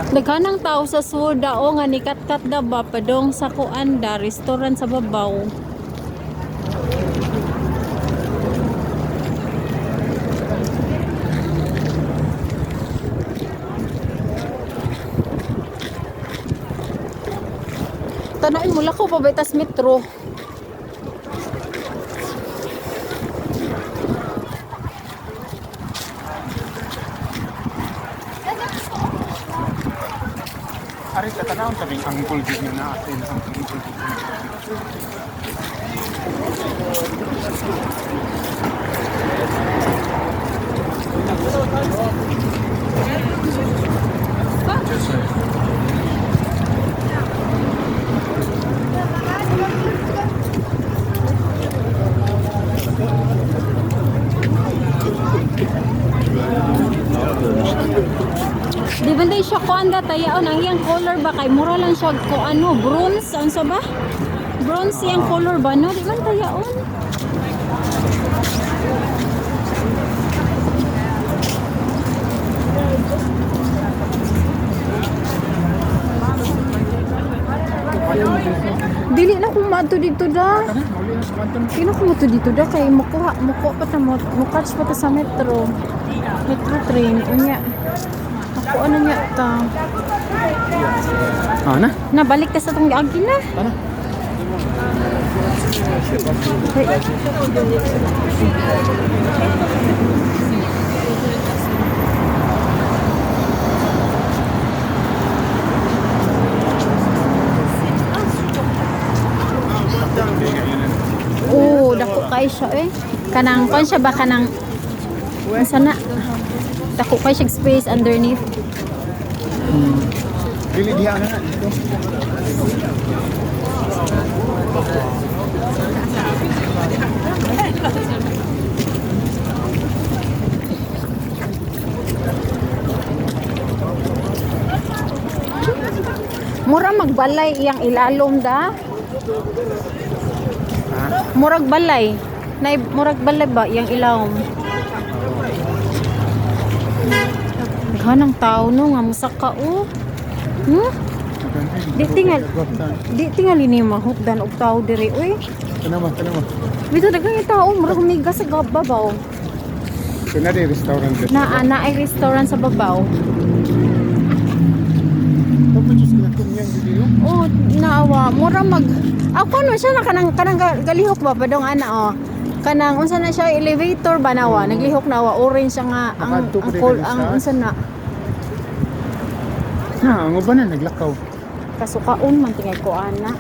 Daghanang tao sa Suda o nga ni Katkat da ba padong sa kuanda restaurant sa babaw. Tanain mo lako pa baitas metro. Aris katanawon kaming angkol gid na atin ang angkol gid. Di ba day siya kuanda tayaon ang iyang color ba kay mura lang siya ko ano bronze unsa ba? Bronze yang color ba no? Di man tayaon. Dili na ko maadto dito da. Kino ko maadto dito da kay muko pa ta mo catch pa ta sa metro. Metro train unya. Ako ano niya ta. Na? Nabalik ta sa tong agi na. Ano? Oh, dako kay siya eh. Kanang kon siya ba kanang sana dako kay siya space underneath. Dili diha na dito. Mura magbalay iyang ilalom da. Murag balay. Nay murag balay ba iyang ilawom? Ganang tao no nga musaka o. Di tingali ni mahutdan og tao diri oy. Kanama. Bito daghang tao murag humiga sa babaw. Kana di restaurant. Na ay restaurant sa babaw. Tapos just kinakumyan dito. Oh, naawa. Mura mag ako no siya na kanang galihok ba padong ana oh. Kanang unsa na siya elevator ba nawa? Naglihok nawa orange siya nga ang unsa na. Ang uban na naglakaw. Kasukaon man tingay ko ana.